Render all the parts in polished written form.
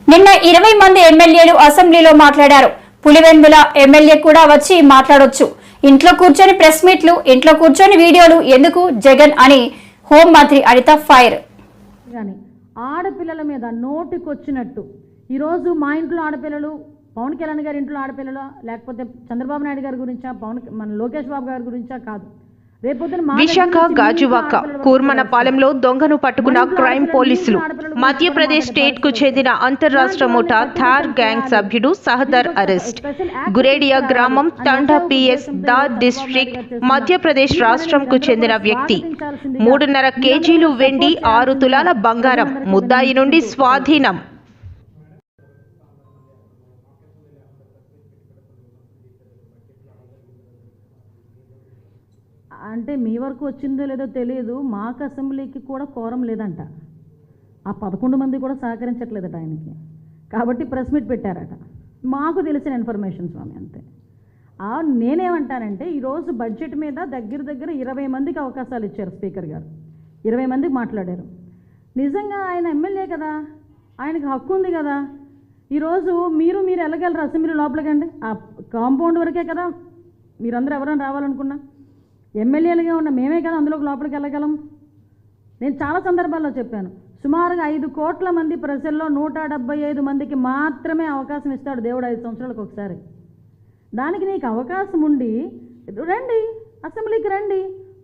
నిన్న 20 మంది ఎమ్మెల్యేలు అసెంబ్లీలో మాట్లాడారు. పులివెందుల ఎమ్మెల్యే కూడా వచ్చి మాట్లాడొచ్చు. ఇంట్లో కూర్చొని ప్రెస్ మీట్లు, ఇంట్లో కూర్చొని వీడియోలు ఎందుకు జగన్ అని హోం మంత్రి అనిత ఫైర్. ఆడపిల్లల మీద నోటికొచ్చినట్టు ఈరోజు మా ఇంట్లో ఆడపిల్లలు, పవన్ కళ్యాణ్ గారి ఇంట్లో ఆడపిల్లలు, లేకపోతే చంద్రబాబు నాయుడు గారి గురించా, మన లోకేష్ బాబు గారి గురించా కాదు. విశాఖ గాజువాక కూర్మనపాలెంలో దొంగను పట్టుకున్న క్రైమ్ పోలీసులు. మధ్యప్రదేశ్ స్టేట్ కు చెందిన అంతర్రాష్ట్ర ముఠా థార్ గ్యాంగ్ సభ్యుడు సహదర్ అరెస్ట్. గురేడియా గ్రామం తండా పిఎస్ దార్ డిస్ట్రిక్ట్ మధ్యప్రదేశ్ రాష్ట్రంకు చెందిన వ్యక్తి. 3.5 కేజీలు వెండి, 6 తులాల బంగారం ముద్దాయి నుండి స్వాధీనం. అంటే మీ వరకు వచ్చిందో లేదో తెలియదు, మాకు అసెంబ్లీకి కూడా కోరం లేదంట. ఆ 11 మంది కూడా సహకరించట్లేదట ఆయనకి. కాబట్టి ప్రెస్ మీట్ పెట్టారట. మాకు తెలిసిన ఇన్ఫర్మేషన్ స్వామి, అంతే. నేనేమంటానంటే ఈరోజు బడ్జెట్ మీద దగ్గర 20 మందికి అవకాశాలు ఇచ్చారు స్పీకర్ గారు. 20 మందికి మాట్లాడారు. నిజంగా ఆయన ఎమ్మెల్యే కదా, ఆయనకు హక్కు ఉంది కదా. ఈరోజు మీరు వెళ్ళగలరు అసెంబ్లీ లోపలికండి? ఆ కాంపౌండ్ వరకే కదా మీరందరూ ఎవరైనా రావాలనుకున్నా. ఎమ్మెల్యేలుగా ఉన్న మేమే కదా అందులోకి లోపలికి వెళ్ళగలం. నేను చాలా సందర్భాల్లో చెప్పాను, సుమారుగా 5 కోట్ల మంది ప్రజల్లో 175 మందికి మాత్రమే అవకాశం ఇస్తాడు దేవుడు 5 సంవత్సరాలకు ఒకసారి. దానికి నీకు అవకాశం ఉండి రండి, అసెంబ్లీకి రండి,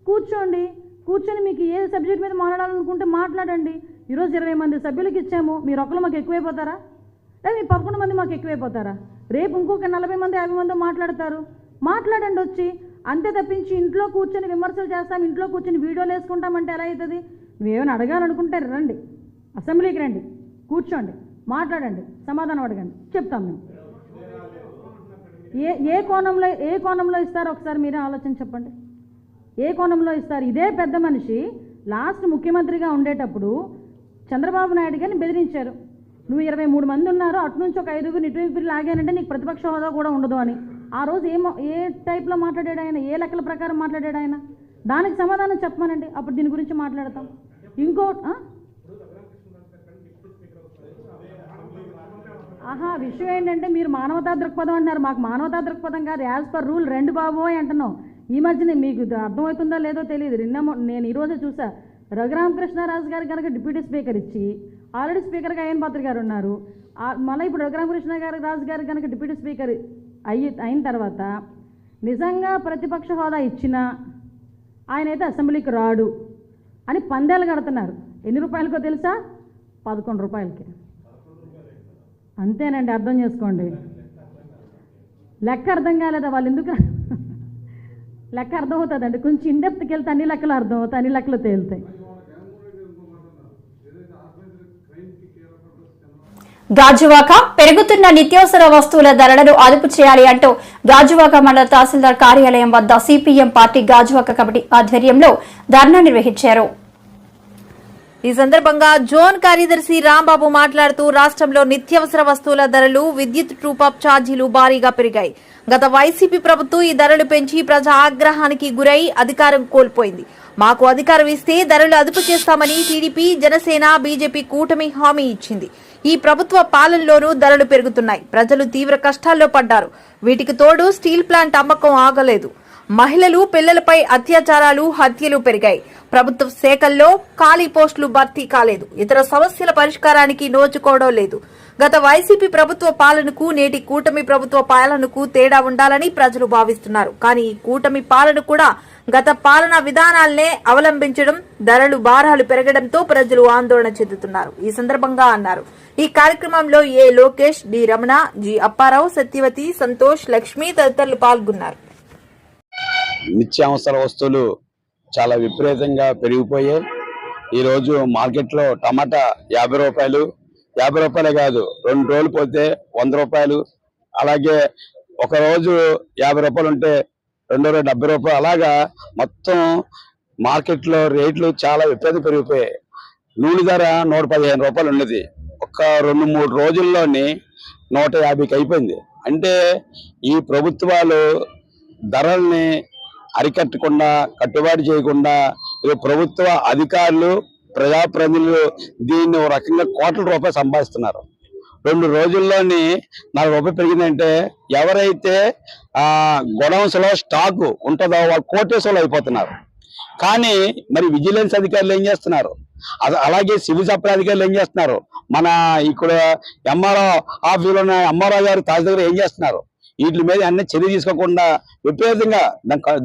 కూర్చొని మీకు ఏ సబ్జెక్ట్ మీద మాట్లాడాలనుకుంటే మాట్లాడండి. ఈరోజు 20 మంది సభ్యులకి ఇచ్చాము, మీరు ఒకరు మాకు ఎక్కువైపోతారా? లేదా మీ 11 మంది మాకు ఎక్కువైపోతారా? రేపు ఇంకొక 40 మంది 50 మంది మాట్లాడండి వచ్చి. అంతే తప్పించి ఇంట్లో కూర్చొని విమర్శలు చేస్తాం, ఇంట్లో కూర్చొని వీడియోలు వేసుకుంటామంటే ఎలా అవుతుంది? నువ్వేమైనా అడగాలనుకుంటే రండి, అసెంబ్లీకి రండి, కూర్చోండి, మాట్లాడండి, సమాధానం అడగండి, చెప్తాం మేము. ఏ కోణంలో ఇస్తారో ఒకసారి మీరే ఆలోచన చెప్పండి. ఏ కోణంలో ఇస్తారు? ఇదే పెద్ద మనిషి లాస్ట్ ముఖ్యమంత్రిగా ఉండేటప్పుడు చంద్రబాబు నాయుడు గారిని బెదిరించారు. నువ్వు 23 మంది ఉన్నారు, అటు నుంచి ఒక 5గురు ఇటు లాగానంటే నీకు ప్రతిపక్ష హోదా కూడా ఉండదు అని. ఆ రోజు ఏ టైప్లో మాట్లాడాడు ఆయన? ఏ లెక్కల ప్రకారం మాట్లాడాడు ఆయన? దానికి సమాధానం చెప్పమనండి, అప్పుడు దీని గురించి మాట్లాడతాం. విషయం ఏంటంటే మీరు మానవతా దృక్పథం అంటున్నారు, మాకు మానవతా దృక్పథం కాదు, యాజ్ పర్ రూల్ 2 బాబు అంటున్నాం. ఈ మధ్యనే మీకు అర్థమవుతుందో లేదో తెలియదు, నేను ఈరోజే చూసా, రఘురామకృష్ణరాజు గారు కనుక డిప్యూటీ స్పీకర్ ఇచ్చి ఆల్రెడీ స్పీకర్గా అయ్యన్ పాత్ర గారు ఉన్నారు. మళ్ళీ ఇప్పుడు రఘురామకృష్ణరాజు గారు కనుక డిప్యూటీ స్పీకర్ అయిన తర్వాత నిజంగా ప్రతిపక్ష హోదా ఇచ్చినా ఆయనైతే అసెంబ్లీకి రాడు అని పందేలు కడుతున్నారు. ఎన్ని రూపాయలకో తెలుసా? 11 రూపాయలకి. అంతేనండి, అర్థం చేసుకోండి. లెక్క అర్థం కాలేదా? వాళ్ళు ఎందుకు లెక్క అర్థమవుతుందండి, కొంచెం ఇండెప్త్కి వెళ్తే అన్ని లెక్కలు అర్థమవుతాయి, అన్ని లెక్కలు తేలుతాయి. గాజువాక పెరుగుతున్న నిత్యావసర వస్తువుల ధరలను అదుపు చేయాలి అంటూ గాజువాక మండల తహసీల్దార్ కార్యాలయం వద్ద సిపిఎం పార్టీ గాజువాక కమిటీ ఆధ్వర్యంలో ధర్నా నిర్వహించారు. ఈ సందర్భంగా జోన్ కార్యదర్శి రాంబాబు మాట్లాడుతూ రాష్ట్రంలో నిత్యావసర వస్తువుల ధరలు, విద్యుత్ ట్రూపప్ ఛార్జీలు భారీగా పెరిగాయి. గత వైసీపీ ప్రభుత్వం ఈ ధరలు పెంచి ప్రజా ఆగ్రహానికి గురై అధికారం కోల్పోయింది. మాకు అధికారం ఇస్తే ధరలు అదుపు చేస్తామని టీడీపీ, జనసేన, బీజేపీ కూటమి హామీ ఇచ్చింది. ఈ ప్రభుత్వ పాలనలోనూ ధరలు పెరుగుతున్నాయి. ప్రజలు తీవ్ర కష్టాల్లో పడ్డారు. వీటికి తోడు స్టీల్ ప్లాంట్ అమ్మకం ఆగలేదు. మహిళలు, పిల్లలపై అత్యాచారాలు, హత్యలు పెరిగాయి. ప్రభుత్వ శాఖల్లో ఖాళీ పోస్టులు భర్తీ కాలేదు. ఇతర సమస్యల పరిష్కారానికి నోచుకోవడం లేదు. గత వైసీపీ ప్రభుత్వ పాలనకు నేటి కూటమి ప్రభుత్వ పాలనకు తేడా ఉండాలని ప్రజలు భావిస్తున్నారు. కానీ ఈ కూటమి పాలన కూడా గత పాలనా విధానాలనే అవలంబించడం, ధరలు భారాలు పెరగడంతో ప్రజలు ఆందోళన చెందుతున్నారు. ఈ సందర్భంగా అన్నారు. ఈ కార్యక్రమంలో ఏ లోకేష్, డి రమణ, జి అప్పారావు, సత్యవతి, సంతోష్, లక్ష్మి తదితరులు పాల్గొన్నారు. నిత్యావసర వస్తువులు చాలా విపరీతంగా పెరిగిపోయాయి. ఈరోజు మార్కెట్లో టమాటా 50 రూపాయలు, 50 రూపాయలే కాదు, 2 రోజులు పోతే 100 రూపాయలు, అలాగే ఒక రోజు 50 రూపాయలు ఉంటే 2 రోజులు 70 రూపాయలు, అలాగా మొత్తం మార్కెట్లో రేట్లు చాలా విపరీతం పెరిగిపోయాయి. నూనె ధర 115 రూపాయలు ఉన్నది, ఒక 2-3 రోజుల్లోనే 150కి అయిపోయింది. అంటే ఈ ప్రభుత్వాలు ధరల్ని అరికట్టకుండా, కట్టుబాటు చేయకుండా ప్రభుత్వ అధికారులు, ప్రజాప్రతినిధులు దీన్ని ఒక రకంగా కోట్ల రూపాయలు సంపాదిస్తున్నారు. 2 రోజుల్లోని 40 రూపాయలు పెరిగిందంటే ఎవరైతే గొడౌన్స్ లో స్టాక్ ఉంటుందో వాళ్ళు కోటేశ్వరులు అయిపోతున్నారు. కానీ మరి విజిలెన్స్ అధికారులు ఏం చేస్తున్నారు, అలాగే సివిల్ సప్లై అధికారులు ఏం చేస్తున్నారు, మన ఇక్కడ ఎంఆర్ఓ ఆఫీసులో ఉన్న ఎంఆర్ఓ గారు తహసీల్దార్ ఏం చేస్తున్నారు, వీటి మీద అన్ని చర్య తీసుకోకుండా విపరీతంగా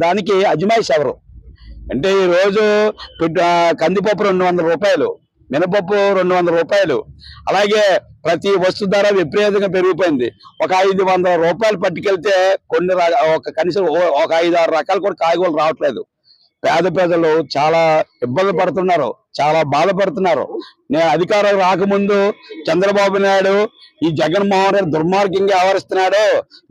దానికి అజమాయిషి ఎవరు అంటే ఈ రోజు కందిపప్పు 200 రూపాయలు, మినపప్పు 200 రూపాయలు, అలాగే ప్రతి వస్తు ధర విపరీతంగా పెరిగిపోయింది. ఒక 500 రూపాయలు పట్టుకెళ్తే కనీసం ఒక 5-6 రకాలు కూడా కాయగూరలు రావట్లేదు. పేద ప్రజలు చాలా ఇబ్బంది పడుతున్నారు, చాలా బాధపడుతున్నారు. నేను అధికారం రాకముందు చంద్రబాబు నాయుడు ఈ జగన్మోహన్ రెడ్డి దుర్మార్గంగా వ్యవహరిస్తున్నాడు,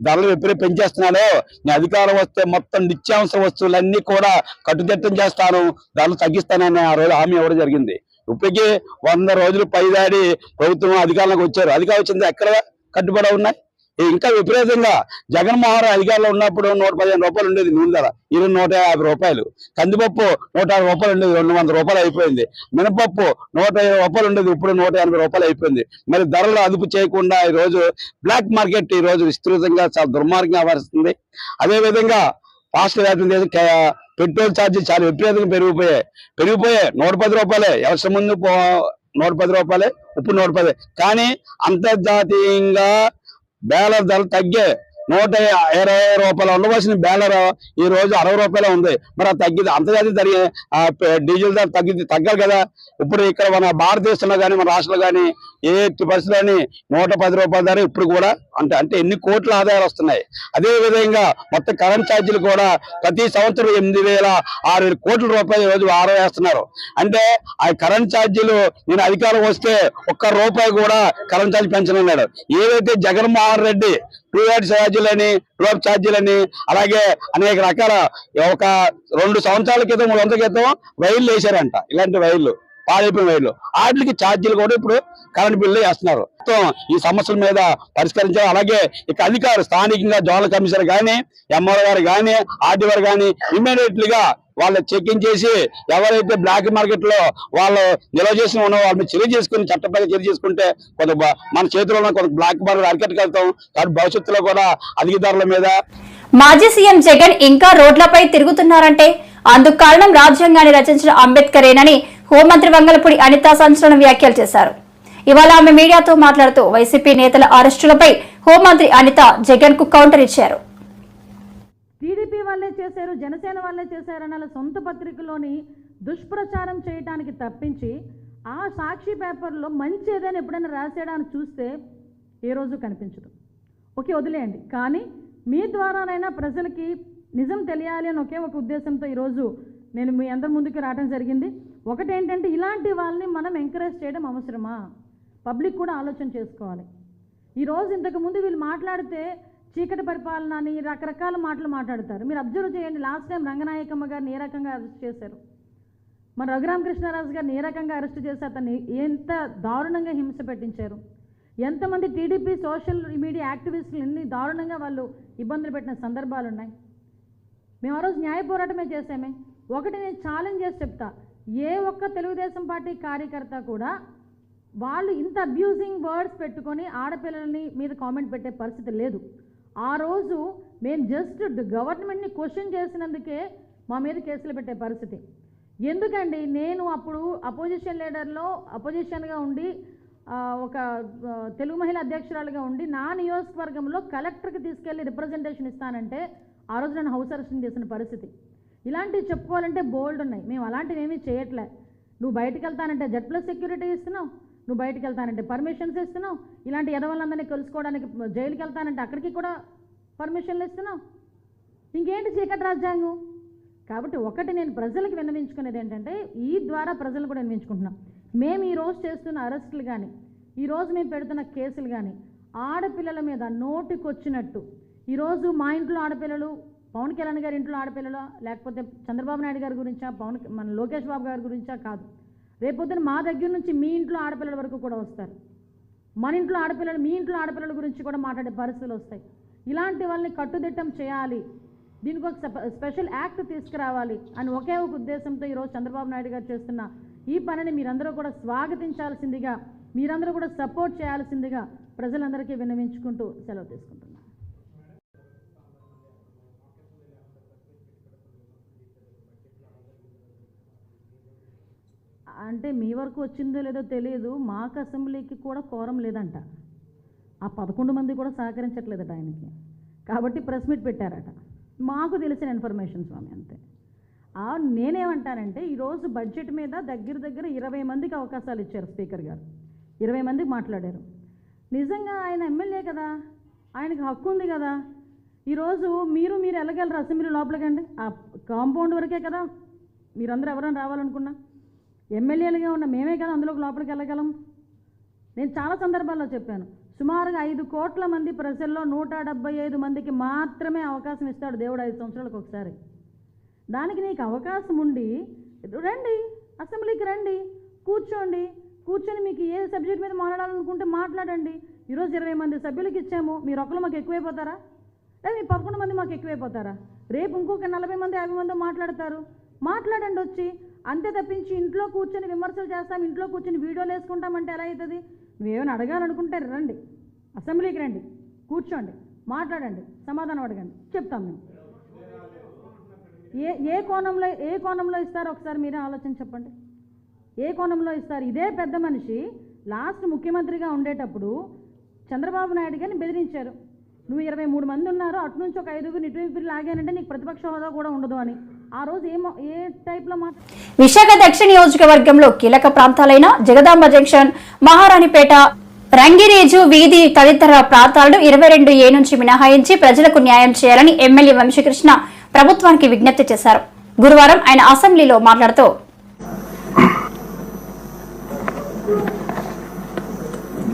ధరలు విపరీతం పెంచేస్తున్నాడు, నేను అధికారం వస్తే మొత్తం నిత్యావసర వస్తువులన్నీ కూడా కట్టుదిట్టం చేస్తాను, ధరలు తగ్గిస్తానని ఆ రోజు హామీ ఇవ్వడం జరిగింది. ఇప్పటికీ 100 రోజులు పైదాడి ప్రభుత్వం అధికారంలోకి వచ్చారు. అధికారం వచ్చింది ఎక్కడ కట్టుబడి ఉన్నాయి? ఇంకా విపరీతంగా జగన్మోహన్ రెడ్డి అధికారంలో ఉన్నప్పుడు 115 రూపాయలు ఉండేది నూనె ధర, ఈరోజు 150 రూపాయలు. కందిపప్పు 160 రూపాయలు ఉండేది 200 రూపాయలు అయిపోయింది. మినపప్పు 150 రూపాయలు ఉండేది ఇప్పుడు 180 రూపాయలు అయిపోయింది. మరి ధరలు అదుపు చేయకుండా ఈ రోజు బ్లాక్ మార్కెట్ ఈ రోజు విస్తృతంగా చాలా దుర్మార్గంగా వ్యవహరిస్తుంది. అదేవిధంగా రాష్ట్ర వ్యాప్తంగా పెట్రోల్ ఛార్జీలు చాలా విపరీతంగా పెరిగిపోయాయి. 110 రూపాయలే, ఎవరి ముందు 110 రూపాయలే, ఇప్పుడు 110. కానీ అంతర్జాతీయంగా బేలర్ ధరలు తగ్గే 120 రూపాయలు ఉండవలసిన బేలర్ ఈ రోజు 60 రూపాయలే ఉంది. మరి అది తగ్గింది, అంతర్జాతీయ డీజిల్ ధర తగ్గాలి కదా. ఇప్పుడు ఇక్కడ మన భారతదేశంలో కానీ మన రాష్ట్రంలో కానీ ఏ పరిస్థితులని 110 రూపాయల ధర ఇప్పుడు కూడా అంటే ఎన్ని కోట్ల ఆదాయాలు వస్తున్నాయి. అదే విధంగా మొత్తం కరెంట్ ఛార్జీలు కూడా ప్రతి సంవత్సరం 8,600 కోట్ల రూపాయలు ఈ రోజు ఆరవేస్తున్నారు. అంటే ఆ కరెంట్ ఛార్జీలు నేను అధికారం వస్తే ₹1 కూడా కరెంట్ ఛార్జీ పెంచనున్నాడు. ఏదైతే జగన్మోహన్ రెడ్డి ట్రూప్ ఛార్జీలని అలాగే అనేక రకాల ఒక 2 సంవత్సరాల క్రితం 3 సంవత్సరాల క్రితం వైర్లు వేశారంట, ఇలాంటి వైర్లు పాడైపోయిన వైర్లు, వాటికి ఛార్జీలు కూడా ఇప్పుడు కరెంట్ బిల్లు వేస్తున్నారు. ఈ సమస్యల మీద పరిష్కరించాలి. అలాగే ఇక అధికారులు స్థానికంగా జోనల్ కమిషనర్ కానీ ఎంఆర్ఓ గారు కానీ ఆర్డీ గారు కానీ ఇమ్మీడియట్లీగా వాళ్ళు చెకింగ్ చేసి ఎవరైతే బ్లాక్ మార్కెట్ లో వాళ్ళు నిల్వ చేసి ఉన్న వాళ్ళని చర్య చేసుకుని చట్టపరంగా చర్య చేసుకుంటే కొంత మన చేతిలో ఉన్న కొంత బ్లాక్ మార్కెట్ అరికట్టగలుగుతాం. కాబట్టి భవిష్యత్తులో కూడా అధిక ధరల మీద. మాజీ సీఎం జగన్ ఇంకా రోడ్లపై తిరుగుతున్నారంటే అందుకు కారణం రాజ్యాంగాన్ని రచించిన అంబేద్కరేనని హోంమంత్రి వంగలపూడి అనిత సంచలన వ్యాఖ్యలు చేశారు. ఇవాళ ఆమె మీడియాతో మాట్లాడుతూ వైసీపీ నేతల అరెస్టులపై హోంమంత్రి అనిత జగన్ కు కౌంటర్ ఇచ్చారు. టీడీపీ వాళ్ళే చేశారు, జనసేన వాళ్ళే చేశారని అలా సొంత పత్రికలోని దుష్ప్రచారం చేయడానికి తప్పించి ఆ సాక్షి పేపర్లో మంచి ఏదైనా ఎప్పుడైనా రాసేయడానికి చూస్తే ఏ రోజు కనిపించదు. ఓకే, వదిలేయండి. కానీ మీ ద్వారానైనా ప్రజలకి నిజం తెలియాలి అని ఒకే ఒక ఉద్దేశంతో ఈరోజు నేను మీ అందరి ముందుకు రావడం జరిగింది. ఒకటేంటంటే ఇలాంటి వాళ్ళని మనం ఎంకరేజ్ చేయడం అవసరమా, పబ్లిక్ కూడా ఆలోచన చేసుకోవాలి. ఈరోజు ఇంతకుముందు వీళ్ళు మాట్లాడితే చీకటి పరిపాలన అని రకరకాల మాటలు మాట్లాడతారు. మీరు అబ్జర్వ్ చేయండి, లాస్ట్ టైం రంగనాయకమ్మ గారిని ఏ రకంగా అరెస్ట్ చేశారు, మన రఘురామకృష్ణరాజు గారిని ఏ రకంగా అరెస్ట్ చేసి అతన్ని ఎంత దారుణంగా హింస పెట్టించారు, ఎంతమంది టీడీపీ సోషల్ మీడియా యాక్టివిస్టులు ఎన్ని దారుణంగా వాళ్ళు ఇబ్బందులు పెట్టిన సందర్భాలు ఉన్నాయి. మేము ఆ రోజు న్యాయ పోరాటమే చేసామే. ఒకటి నేను ఛాలెంజ్ చేసి చెప్తా, ఏ ఒక్క తెలుగుదేశం పార్టీ కార్యకర్త కూడా వాళ్ళు ఇంత అబ్యూజింగ్ వర్డ్స్ పెట్టుకొని ఆడపిల్లల్ని మీద కామెంట్ పెట్టే పరిస్థితి లేదు. ఆ రోజు మేము జస్ట్ గవర్నమెంట్ని క్వశ్చన్ చేసినందుకే మా మీద కేసులు పెట్టే పరిస్థితి. ఎందుకండి, నేను అప్పుడు అపోజిషన్ లీడర్లో అపోజిషన్గా ఉండి ఒక తెలుగు మహిళా అధ్యక్షురాలుగా ఉండి నా నియోజకవర్గంలో కలెక్టర్కి తీసుకెళ్ళి రిప్రజెంటేషన్ ఇస్తానంటే ఆ రోజు నన్ను హౌస్ అరెస్ట్ చేసిన పరిస్థితి. ఇలాంటివి చెప్పుకోవాలంటే బోల్డ్ ఉన్నాయి. మేము అలాంటివి ఏమీ చేయట్లే. నువ్వు బయటకు వెళ్తానంటే Z+ సెక్యూరిటీ ఇస్తున్నావు, నువ్వు బయటకు వెళ్తానంటే పర్మిషన్స్ ఇస్తున్నావు, ఇలాంటి ఎదవలందరినీ కలుసుకోవడానికి జైలుకి వెళ్తానంటే అక్కడికి కూడా పర్మిషన్లు ఇస్తున్నావు. ఇంకేంటి చీకటి రాజ్యాంగం? కాబట్టి ఒకటి నేను ప్రజలకు విన్నవించుకునేది ఏంటంటే, ఈ ద్వారా ప్రజలు కూడా విన్నవించుకుంటున్నాం, మేము ఈరోజు చేస్తున్న అరెస్టులు కానీ ఈరోజు మేము పెడుతున్న కేసులు కానీ ఆడపిల్లల మీద నోటికొచ్చినట్టు, ఈరోజు మా ఇంట్లో ఆడపిల్లలు పవన్ కళ్యాణ్ గారి ఇంట్లో ఆడపిల్లలు, లేకపోతే చంద్రబాబు నాయుడు గారి గురించా, మన లోకేష్ బాబు గారి గురించా కాదు, రేపొద్దున మా దగ్గర నుంచి మీ ఇంట్లో ఆడపిల్లల వరకు కూడా వస్తారు. మన ఇంట్లో ఆడపిల్లలు మీ ఇంట్లో ఆడపిల్లల గురించి కూడా మాట్లాడే పరిస్థితులు వస్తాయి. ఇలాంటి వాళ్ళని కట్టుదిట్టం చేయాలి, దీనికి ఒక స్పెషల్ యాక్ట్ తీసుకురావాలి అని ఒకే ఒక ఉద్దేశంతో ఈరోజు చంద్రబాబు నాయుడు గారు చేస్తున్న ఈ పనిని మీరందరూ కూడా స్వాగతించాల్సిందిగా, మీరందరూ కూడా సపోర్ట్ చేయాల్సిందిగా ప్రజలందరికీ విన్నవించుకుంటూ సెలవు తీసుకుంటున్నాను. అంటే మీ వరకు వచ్చిందో లేదో తెలియదు, మాకు అసెంబ్లీకి కూడా కోరం లేదంట. ఆ 11 మంది కూడా సహకరించట్లేదట ఆయనకి, కాబట్టి ప్రెస్ మీట్ పెట్టారట. మాకు తెలిసిన ఇన్ఫర్మేషన్ స్వామి అంతే. నేనేమంటానంటే ఈరోజు బడ్జెట్ మీద దగ్గర 20 మందికి అవకాశాలు ఇచ్చారు స్పీకర్ గారు. 20 మందికి మాట్లాడారు. నిజంగా ఆయన ఎమ్మెల్యే కదా, ఆయనకు హక్కు ఉంది కదా. ఈరోజు మీరు వెళ్ళగలరు అసెంబ్లీ లోపలికండి, ఆ కాంపౌండ్ వరకే కదా. మీరందరూ ఎవరైనా రావాలనుకున్నా ఎమ్మెల్యేలుగా ఉన్న మేమే కదా అందులోకి లోపలికి వెళ్ళగలం. నేను చాలా సందర్భాల్లో చెప్పాను, సుమారుగా 5 కోట్ల మంది ప్రజల్లో 175 మందికి మాత్రమే అవకాశం ఇస్తాడు దేవుడు 5 సంవత్సరాలకు ఒకసారి. దానికి నీకు అవకాశం ఉండి రండి, అసెంబ్లీకి రండి, కూర్చొని మీకు ఏ సబ్జెక్ట్ మీద మాట్లాడాలనుకుంటే మాట్లాడండి. ఈరోజు 20 మంది సభ్యులకి ఇచ్చాము, మీరు ఒకరు మాకు ఎక్కువైపోతారా, లేదా మీ 11 మంది మాకు ఎక్కువైపోతారా? రేపు ఇంకొక 40 మంది 50 మంది మాట్లాడతారు, మాట్లాడండి వచ్చి. అంతే తప్పించి ఇంట్లో కూర్చొని విమర్శలు చేస్తాం, ఇంట్లో కూర్చొని వీడియోలు వేసుకుంటామంటే ఎలా అవుతుంది? నువ్వేమైనా అడగాలనుకుంటే రండి, అసెంబ్లీకి రండి, కూర్చోండి, మాట్లాడండి, సమాధానం అడగండి, చెప్తాం మేము. ఏ కోణంలో ఇస్తారో ఒకసారి మీరే ఆలోచన చెప్పండి. ఏ కోణంలో ఇస్తారు? ఇదే పెద్ద మనిషి లాస్ట్ ముఖ్యమంత్రిగా ఉండేటప్పుడు చంద్రబాబు నాయుడు గారిని బెదిరించారు. నువ్వు 23 మంది ఉన్నారు, అటు నుంచి ఒక 5గురిని ఇటు లాగానంటే నీకు ప్రతిపక్ష హోదా కూడా ఉండదు అని. ఆ రోజు ఏ టైప్లో విశాఖ దక్షిణ నియోజకవర్గంలో కీలక ప్రాంతాలైన జగదాంబ జంక్షన్, మహారాణిపేట, రంగిరేజు వీధి తదితర ప్రాంతాలను 22A నుంచి మినహాయించి ప్రజలకు న్యాయం చేయాలని ఎమ్మెల్యే వంశీకృష్ణ ప్రభుత్వానికి విజ్ఞప్తి చేశారు. గురువారం ఆయన అసెంబ్లీలో మాట్లాడుతూ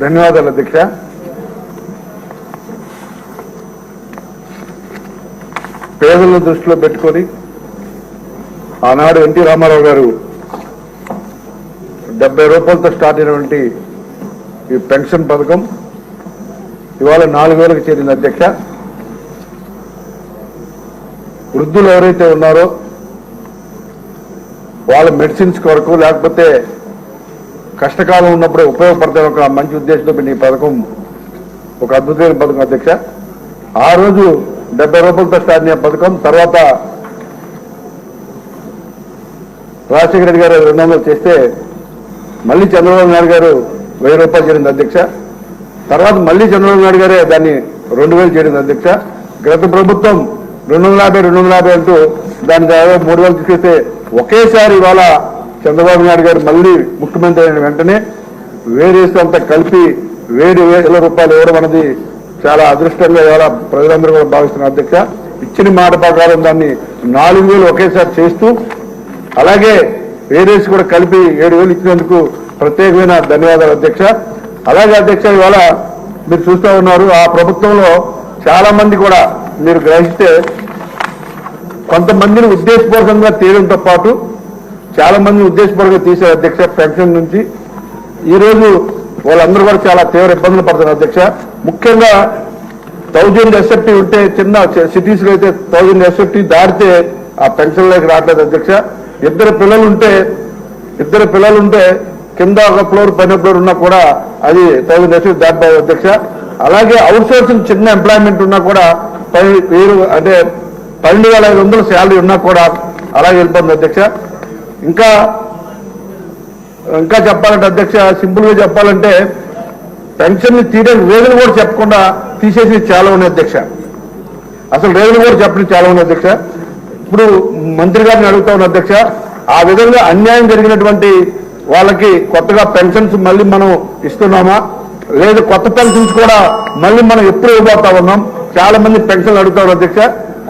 ధన్యవాదాలు అధ్యక్ష. పేదలను దృష్టిలో పెట్టుకొని ఆనాడు ఎన్టీ రామారావు గారు 70 రూపాయలతో స్టార్ట్ అయినటువంటి ఈ పెన్షన్ పథకం ఇవాళ 4000కి చేరింది అధ్యక్ష. వృద్ధులు ఎవరైతే ఉన్నారో వాళ్ళ మెడిసిన్స్ కొరకు లేకపోతే కష్టకాలం ఉన్నప్పుడే ఉపయోగపడతాయి ఒక మంచి ఉద్దేశంతో ఈ పథకం ఒక అద్భుతమైన పథకం అధ్యక్ష. ఆ రోజు 70 రూపాయలతో స్టార్ట్ అయిన పథకం తర్వాత రాజశేఖర రెడ్డి గారు 200 చేస్తే మళ్ళీ చంద్రబాబు నాయుడు గారు 1000 రూపాయలు చేరింది అధ్యక్ష. తర్వాత మళ్ళీ చంద్రబాబు నాయుడు గారే దాన్ని 2000 చేరింది అధ్యక్ష. గత ప్రభుత్వం 250 అంటూ దాని ద్వారా 3000 తీసుకెళ్తే ఒకేసారి ఇవాళ చంద్రబాబు నాయుడు గారు మళ్ళీ ముఖ్యమంత్రి అయిన వెంటనే వేరేసి అంతా కలిపి 7,000 రూపాయలు ఇవ్వడం అనేది చాలా అదృష్టంగా ఇవాళ ప్రజలందరూ కూడా భావిస్తున్నారు అధ్యక్ష. ఇచ్చిన మాట ప్రకారం దాన్ని 4,000 ఒకేసారి చేస్తూ అలాగే వేరేసి కూడా కలిపి 7,000 ఇచ్చినందుకు ప్రత్యేకమైన ధన్యవాదాలు అధ్యక్ష. అలాగే అధ్యక్ష ఇవాళ మీరు చూస్తూ ఉన్నారు ఆ ప్రభుత్వంలో చాలా మంది కూడా మీరు గ్రహిస్తే కొంతమందిని ఉద్దేశపూర్వకంగా తీయడంతో పాటు చాలా మంది ఉద్దేశపూర్వకంగా తీశారు అధ్యక్ష పెన్షన్ నుంచి. ఈరోజు వాళ్ళందరూ కూడా చాలా తీవ్ర ఇబ్బందులు పడుతున్నారు అధ్యక్ష. ముఖ్యంగా 1000 SFT ఉంటే చిన్న సిటీస్ లో అయితే 1000 SFT దాటితే ఆ పెన్షన్లోకి రావట్లేదు అధ్యక్ష. ఇద్దరు పిల్లలు ఉంటే కింద ఒక ఫ్లోర్ పైన ఫ్లోర్ ఉన్నా కూడా అది 1000 SFT దాటిపోయింది అధ్యక్ష. అలాగే అవుట్ సోర్సింగ్ చిన్న ఎంప్లాయ్మెంట్ ఉన్నా కూడా 10,000 అంటే 12,500 శాలరీ ఉన్నా కూడా అలాగే వెళ్ళిపోతుంది అధ్యక్ష. ఇంకా చెప్పాలంటే అధ్యక్ష సింపుల్ గా చెప్పాలంటే పెన్షన్ ని తీయడానికి రీజన్ కూడా చెప్పకుండా తీసేసి చాలా ఉన్నాయి అధ్యక్ష. అసలు రీజన్ కూడా చెప్పడం చాలా ఉన్నాయి అధ్యక్ష. ఇప్పుడు మంత్రి గారిని అడుగుతా ఉన్న అధ్యక్ష ఆ విధంగా అన్యాయం జరిగినటువంటి వాళ్ళకి కొత్తగా పెన్షన్స్ మళ్ళీ మనం ఇస్తున్నామా లేదు కొత్త పెన్షన్స్ కూడా మళ్ళీ మనం ఎప్పుడు ఇవ్వబోతా ఉన్నాం? చాలా మంది పెన్షన్లు అడుగుతారు అధ్యక్ష.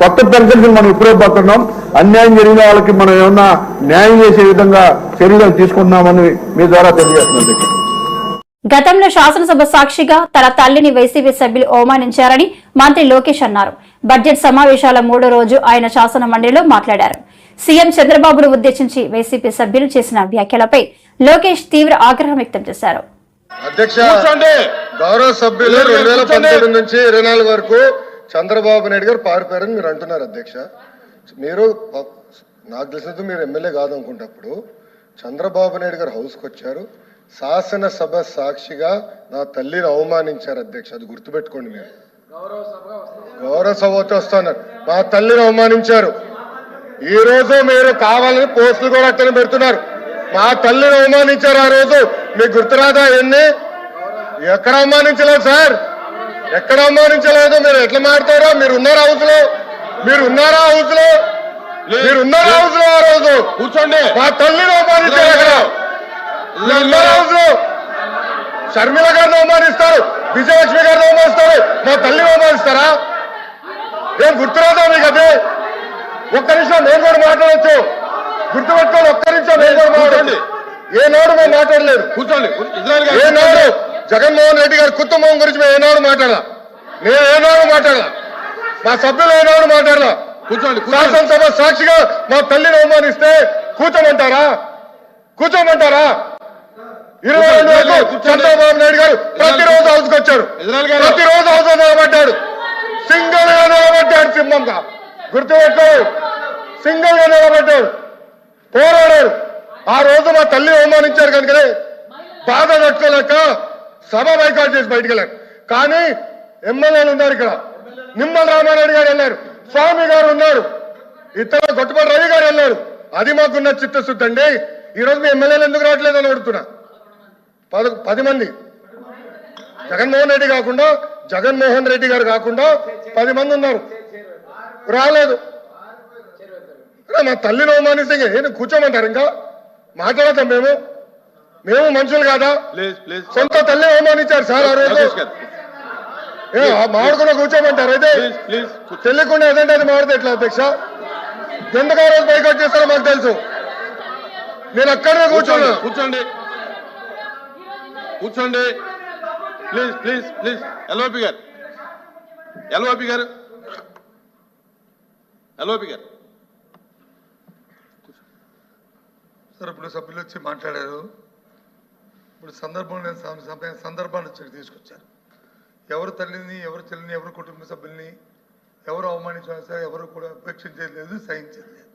కొత్త పెన్షన్స్ మనం ఎప్పుడు ఇవ్వబోతున్నాం? అన్యాయం జరిగిన వాళ్ళకి మనం ఏమన్నా న్యాయం చేసే విధంగా చర్యలు తీసుకుంటున్నామని మీ ద్వారా తెలియజేస్తున్నాం అధ్యక్ష. గతంలో శాసనసభ సాక్షిగా తన తల్లిని వైసీపీ సభ్యులు అవమానించారని మంత్రి లోకేష్ అన్నారు. బడ్జెట్ సమావేశాల 3వ రోజు ఆయన శాసన మండలిలో మాట్లాడారు. సీఎం చంద్రబాబును ఉద్దేశించి వైసీపీ సభ్యులు చేసిన వ్యాఖ్యలపై లోకేష్ తీవ్ర ఆగ్రహం వ్యక్తం చేశారు. అధ్యక్ష గౌరవ సభ్యులు 2019 నుంచి 24 వరకు చంద్రబాబు నాయుడు గారు పారిపోయారని మీరు అంటున్నారు అధ్యక్ష. మీరు నాకు తెలిసినంత మీరు ఎమ్మెల్యే కాదనుకుంటప్పుడు చంద్రబాబు నాయుడు గారు హౌస్కి వచ్చారు, శాసనసభ సాక్షిగా నా తల్లిని అవమానించారు అధ్యక్ష. అది గుర్తుపెట్టుకోండి. మీరు గౌరవ సభతో వస్తున్నారు, మా తల్లిని అవమానించారు. ఈ రోజు మీరు కావాలని పోస్టులు కూడా అట్టని పెడుతున్నారు. మా తల్లిని అవమానించారు ఆ రోజు, మీకు గుర్తురాదా? ఎన్ని ఎక్కడ అవమానించలేదు సార్, ఎక్కడ అవమానించలేదు. మీరు ఎట్లా మాట్లాడతారో, మీరు ఉన్నారా హౌస్ లో? మీరు ఉన్నారా హౌస్ లో? మీరు ఉన్నారా హౌస్ లో? ఆ రోజు కూర్చోండి. మా తల్లిని అవమానించారు. అక్కడ ఉన్నారా హౌస్ లో? షర్మిల గారిని అవమానిస్తారు, విజయలక్ష్మి గారిని అవమానిస్తారు, మా తల్లిని అవమానిస్తారా? ఏం గుర్తురాదా మీకు? అదే ఒక్క నిమిషం నేను కూడా మాట్లాడచ్చు, గుర్తుపెట్టుకోండి. ఒక్క నిమిషం నేను కూడా మాట్లాడండి. ఏనాడు మేము మాట్లాడలేదు. కూర్చోండి. ఏనాడు జగన్మోహన్ రెడ్డి గారి కుటుంబం గురించి మేము ఏనాడు మాట్లాడాల? నేను ఏనాడు మాట్లాడాల? మా సభ్యులు ఏనాడు మాట్లాడాల? కూర్చోండి. శాసనసభ సాక్షిగా మా తల్లిని అవమానిస్తే కూర్చోమంటారా? కూర్చోమంటారా? 22 వరకు చంద్రబాబు నాయుడు గారు ప్రతిరోజు హౌస్కి వచ్చారు, ప్రతిరోజు హౌస్ నిలబడ్డాడు, సింగిల్ గా నిలబడ్డాడు. సింహంగా గుర్తుపెట్టు, సింగిల్ గా నిలబడ్డాడు, పోరాడాడు. ఆ రోజు మా తల్లి అవమానించారు కనుకనే బాధ తట్టుకోలేక సభ బైకాట్ చేసి బయటికి వెళ్ళారు. కానీ ఎమ్మెల్యేలు ఉన్నారు ఇక్కడ. నిమ్మల రామారెడ్డి గారు వెళ్ళారు, స్వామి గారు ఉన్నారు, ఇతర గొట్టుపాటి రవి గారు వెళ్ళారు. అది మాకున్న చిత్తశుద్ధి అండి. ఈ రోజు మీ ఎమ్మెల్యేలు ఎందుకు రావట్లేదు అని అడుగుతున్నా. 10 మంది జగన్మోహన్ రెడ్డి గారు కాకుండా 10 మంది ఉన్నారు, రాలేదు. మా తల్లిని అవమానిస్తే ఏం కూర్చోమంటారు? ఇంకా మాట్లాడతాం మేము మనుషులు కాదా? సొంత తల్లి అవమానించారు సార్ ఆ రోజు. మాడుకున్నా కూర్చోమంటారు? అయితే తెలియకుండా ఏదంటే అది మాడితే ఎట్లా అధ్యక్ష? ఎందుకు ఆ రోజు బైకాట్ చేస్తారో మాకు తెలుసు. నేను అక్కడే కూర్చోండి. కూర్చోండి ప్లీజ్ ప్లీజ్ ప్లీజ్. ఎల్ఓపి గారు సార్, ఇప్పుడు సభ్యులు వచ్చి మాట్లాడారు. ఇప్పుడు సందర్భాన్ని తీసుకొచ్చారు. ఎవరు తల్లిని, ఎవరు చెల్లిని, ఎవరు కుటుంబ సభ్యుల్ని ఎవరు అవమానించినా సరే ఎవరు కూడా ఉపేక్షించేది లేదు, సహించేది లేదు.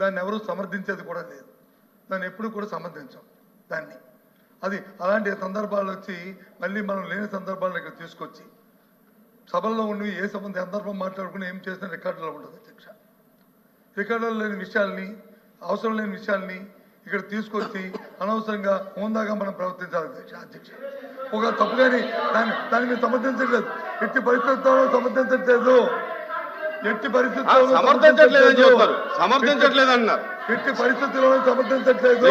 దాన్ని ఎవరు సమర్థించేది కూడా లేదు. దాన్ని ఎప్పుడు కూడా సమర్థించాం దాన్ని. అది అలాంటి సందర్భాలు వచ్చి మళ్ళీ మనం లేని సందర్భాలను ఇక్కడ తీసుకొచ్చి సభల్లో ఉండి ఏ సందర్భం మాట్లాడుకుని ఏం చేసిన రికార్డులో ఉండదు అధ్యక్ష. రికార్డులో లేని విషయాల్ని, అవసరం లేని విషయాల్ని ఇక్కడ తీసుకొచ్చి అనవసరంగా హోందాగా మనం ప్రవర్తించాలి అధ్యక్ష. ఒక తప్పు కానీ దాన్ని మీరు సమర్థించట్లేదు. ఎట్టి పరిస్థితుల్లో సమర్థించట్లేదు. ఎట్టి పరిస్థితుల్లో సమర్థించట్లేదు అన్నారు. ఎట్టి పరిస్థితుల్లో సమర్థించట్లేదు.